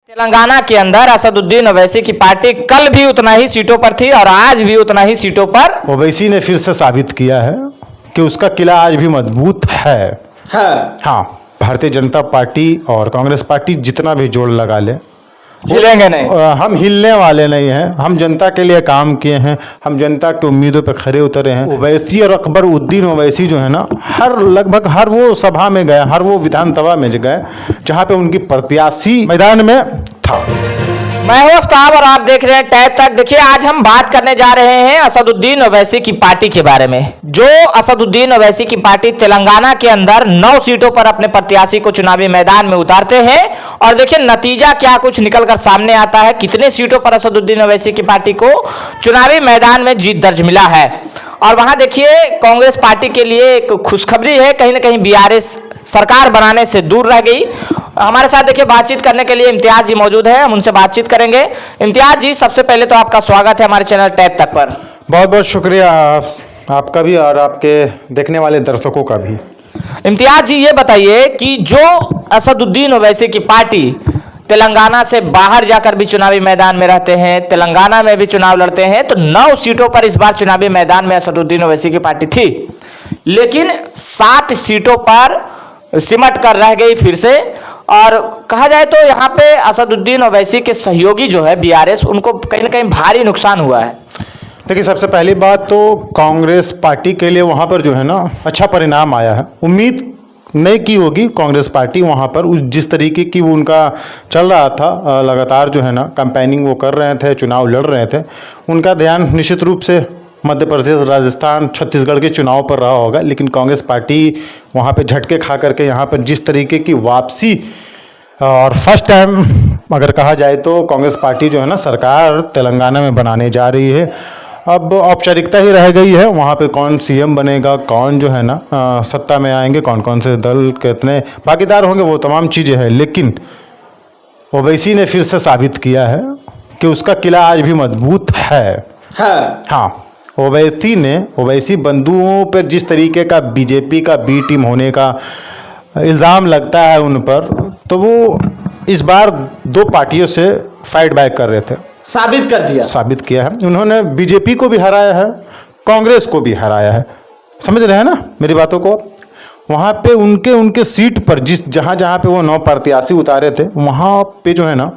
तेलंगाना के अंदर असदुद्दीन ओवैसी की पार्टी कल भी उतना ही सीटों पर थी और आज भी उतना ही सीटों पर। ओवैसी ने फिर से साबित किया है कि उसका किला आज भी मजबूत है। हाँ, भारतीय जनता पार्टी और कांग्रेस पार्टी जितना भी जोड़ लगा ले, हिलेंगे नहीं। हम हिलने वाले नहीं हैं। हम जनता के लिए काम किए हैं, हम जनता की उम्मीदों पर खरे उतरे हैं। ओवैसी और अकबर उद्दीन ओवैसी जो है ना, लगभग हर वो सभा में गए, हर वो विधानसभा में गए जहां पे उनकी प्रत्याशी मैदान में था। मैं हूं आफ्ताब और आप देख रहे हैं टैब तक। देखिए, आज हम बात करने जा रहे हैं असदुद्दीन ओवैसी की पार्टी के बारे में। जो असदुद्दीन ओवैसी की पार्टी तेलंगाना के अंदर 9 सीटों पर अपने प्रत्याशी को चुनावी मैदान में उतारते हैं और देखिए नतीजा क्या कुछ निकलकर सामने आता है। कितने सीटों पर असदुद्दीन ओवैसी की पार्टी को चुनावी मैदान में जीत दर्ज मिला है। और वहां देखिए कांग्रेस पार्टी के लिए एक खुशखबरी है, कहीं ना कहीं बीआरएस सरकार बनाने से दूर रह गई। हमारे साथ देखिए बातचीत करने के लिए इम्तियाज जी मौजूद है, हम उनसे बातचीत करेंगे। इम्तियाज जी, सबसे पहले तो आपका स्वागत है हमारे चैनल टैब तक पर। बहुत बहुत शुक्रिया आपका भी और आपके देखने वाले दर्शकों का भी। इम्तियाज जी, ये बताइए कि जो असदुद्दीन ओवैसी की पार्टी तेलंगाना से बाहर जाकर भी चुनावी मैदान में रहते हैं, तेलंगाना में भी चुनाव लड़ते हैं, तो 9 सीटों पर इस बार चुनावी मैदान में असदुद्दीन ओवैसी की पार्टी थी, लेकिन 7 सीटों पर सिमट कर रह गई फिर से। और कहा जाए तो यहाँ पे असदुद्दीन ओवैसी के सहयोगी जो है बीआरएस, उनको कहीं ना कहीं भारी नुकसान हुआ है। देखिए, सबसे पहली बात तो कांग्रेस पार्टी के लिए वहाँ पर जो है ना अच्छा परिणाम आया है। उम्मीद नहीं की होगी कांग्रेस पार्टी वहाँ पर उस जिस तरीके की वो उनका चल रहा था, लगातार जो है ना कैंपेनिंग वो कर रहे थे, चुनाव लड़ रहे थे, उनका ध्यान निश्चित रूप से मध्य प्रदेश, राजस्थान, छत्तीसगढ़ के चुनाव पर रहा होगा। लेकिन कांग्रेस पार्टी वहाँ पे झटके खा करके यहाँ पर जिस तरीके की वापसी, और फर्स्ट टाइम अगर कहा जाए तो कांग्रेस पार्टी जो है ना सरकार तेलंगाना में बनाने जा रही है। अब औपचारिकता ही रह गई है, वहाँ पे कौन सीएम बनेगा, कौन जो है ना सत्ता में आएंगे, कौन कौन से दल कितने भागीदार होंगे, वो तमाम चीज़ें हैं। लेकिन ओवैसी ने फिर से साबित किया है कि उसका किला आज भी मजबूत है। हाँ, ओवैसी बंधुओं पर जिस तरीके का बीजेपी का बी टीम होने का इल्ज़ाम लगता है उन पर, तो वो इस बार 2 पार्टियों से फाइट बैक कर रहे थे। साबित किया है उन्होंने। बीजेपी को भी हराया है, कांग्रेस को भी हराया है। समझ रहे हैं ना मेरी बातों को। वहाँ पे उनके सीट पर जहाँ पे वो 9 प्रत्याशी उतारे थे, वहाँ पे जो है ना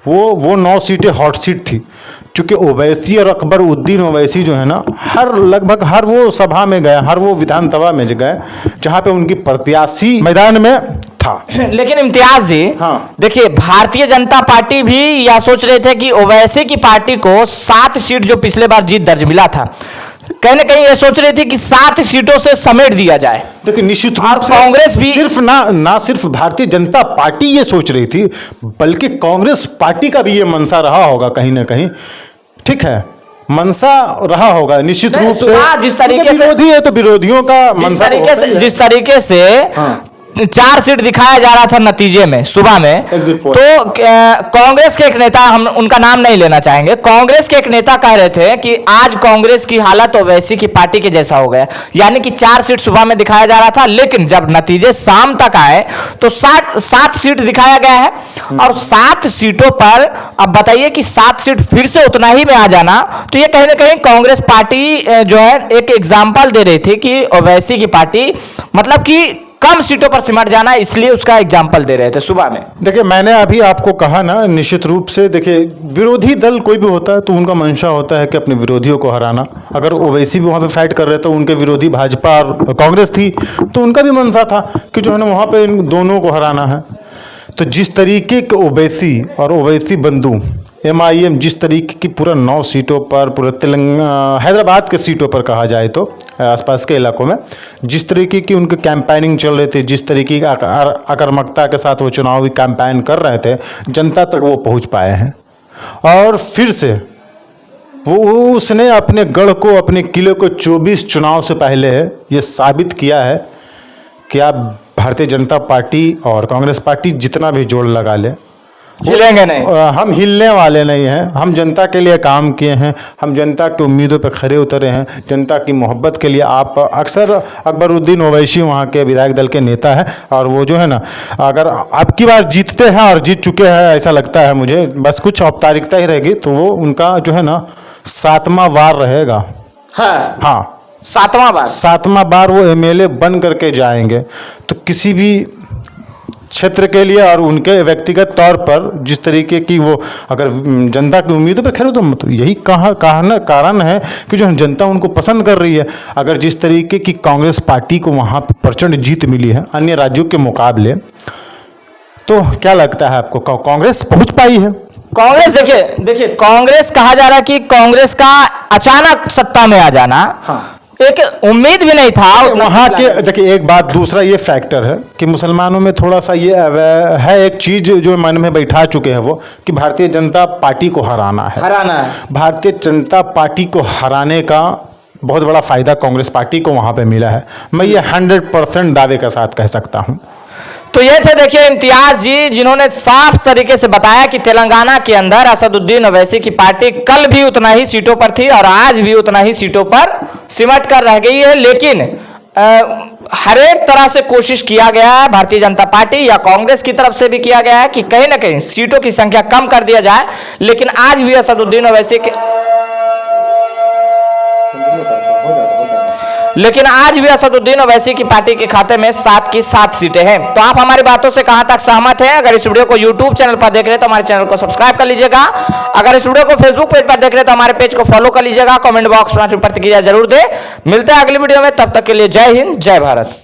वो 9 सीटें हॉट सीट थी। चूँकि ओवैसी और अकबर उद्दीन ओवैसी जो है ना लगभग हर वो सभा में गए, हर वो विधानसभा में गए जहाँ पे उनकी प्रत्याशी मैदान में था। लेकिन इम्तियाज जी, हाँ, देखिए भारतीय जनता पार्टी भी यह सोच रहे थे कि ओवैसी की पार्टी को 7 सीट जो पिछले बार जीत दर्ज मिला था, कहीं ना कहीं ये सोच रही थी कि 7 सीटों से समेट दिया जाए। देखिए, निश्चित रूप से कांग्रेस भी सिर्फ ना सिर्फ भारतीय जनता पार्टी ये सोच रही थी, बल्कि कांग्रेस पार्टी का भी ये मनसा रहा होगा कहीं ना कहीं। ठीक है, मनसा रहा होगा निश्चित रूप से। जिस तरीके से विरोधी है तो विरोधियों का मनसा जिस तरीके से 4 सीट दिखाया जा रहा था नतीजे में सुबह में, तो कांग्रेस के एक नेता, हम उनका नाम नहीं लेना चाहेंगे, कांग्रेस के एक नेता कह रहे थे कि आज कांग्रेस की हालत ओवैसी की पार्टी के जैसा हो गया। यानी कि 4 सीट सुबह में दिखाया जा रहा था, लेकिन जब नतीजे शाम तक आए तो 7 सीट दिखाया गया है। और 7 सीटों पर अब बताइए कि 7 सीट फिर से उतना ही में आ जाना, तो ये कहीं ना कहीं कांग्रेस पार्टी जो है एक एग्जाम्पल दे रही थी कि ओवैसी की पार्टी मतलब कि कम सीटों पर सिमट जाना, इसलिए उसका एग्जाम्पल दे रहे थे सुबह में। देखिए, मैंने अभी आपको कहा ना, निश्चित रूप से देखिए विरोधी दल कोई भी होता है तो उनका मंशा होता है कि अपने विरोधियों को हराना। अगर ओवैसी भी वहाँ पे फाइट कर रहे थे, उनके विरोधी भाजपा और कांग्रेस थी, तो उनका भी मंशा था कि जो है ना वहाँ पे इन दोनों को हराना है। तो जिस तरीके के ओवैसी और ओवैसी बंधु MIM जिस तरीके की पूरा 9 सीटों पर, पूरा तेलंगाना हैदराबाद के सीटों पर कहा जाए तो आसपास के इलाकों में जिस तरीके की उनकी कैंपेनिंग चल रही थी, जिस तरीके की आक्रामकता के साथ वो चुनावी कैंपेन कर रहे थे, जनता तक वो पहुंच पाए हैं। और फिर से उसने अपने गढ़ को, अपने किले को 24 चुनाव से पहले ये साबित किया है कि आप भारतीय जनता पार्टी और कांग्रेस पार्टी जितना भी जोड़ लगा ले, हिलेंगे नहीं। हम हिलने वाले नहीं हैं। हम जनता के लिए काम किए हैं, हम जनता की उम्मीदों पर खरे उतरे हैं, जनता की मोहब्बत के लिए। आप अक्सर अकबरुद्दीन ओवैसी वहाँ के विधायक दल के नेता है, और वो जो है ना, अगर अब की बार जीतते हैं और जीत चुके हैं ऐसा लगता है मुझे, बस कुछ औपचारिकता ही रहेगी, तो वो उनका जो है ना 7वां बार रहेगा। हाँ 7वां बार वो एमएलए बन करके जाएंगे। तो किसी भी क्षेत्र के लिए और उनके व्यक्तिगत तौर पर जिस तरीके की वो अगर जनता की उम्मीदों पर खड़े तो यही कारण है कि जो जनता उनको पसंद कर रही है। अगर जिस तरीके की कांग्रेस पार्टी को वहाँ पर प्रचंड जीत मिली है अन्य राज्यों के मुकाबले, तो क्या लगता है आपको कांग्रेस पहुँच पाई है? कांग्रेस देखिए कांग्रेस कहा जा रहा है कि कांग्रेस का अचानक सत्ता में आ जाना, एक उम्मीद भी नहीं था वहाँ के। देखिए एक बात, दूसरा ये फैक्टर है कि मुसलमानों में थोड़ा सा ये है एक चीज जो मन में बैठा चुके हैं वो, कि भारतीय जनता पार्टी को हराना है। भारतीय जनता पार्टी को हराने का बहुत बड़ा फायदा कांग्रेस पार्टी को वहाँ पे मिला है। मैं ये 100% दावे के साथ कह सकता हूँ। तो ये थे देखिए इम्तियाज जी, जिन्होंने साफ तरीके से बताया कि तेलंगाना के अंदर असदुद्दीन ओवैसी की पार्टी कल भी उतना ही सीटों पर थी और आज भी उतना ही सीटों पर सिमट कर रह गई है। लेकिन हर एक तरह से कोशिश किया गया है, भारतीय जनता पार्टी या कांग्रेस की तरफ से भी किया गया है कि कहीं ना कहीं सीटों की संख्या कम कर दिया जाए, लेकिन आज भी असदुद्दीन ओवैसी की पार्टी के खाते में 7 की 7 सीटें हैं। तो आप हमारी बातों से कहां तक सहमत हैं? अगर इस वीडियो को YouTube चैनल पर देख रहे हैं तो हमारे चैनल को सब्सक्राइब कर लीजिएगा। अगर इस वीडियो को Facebook पेज पर देख रहे हैं तो हमारे पेज को फॉलो कर लीजिएगा। कमेंट बॉक्स में प्रतिक्रिया जरूर दें। मिलते हैं अगली वीडियो में, तब तक के लिए जय हिंद, जय भारत।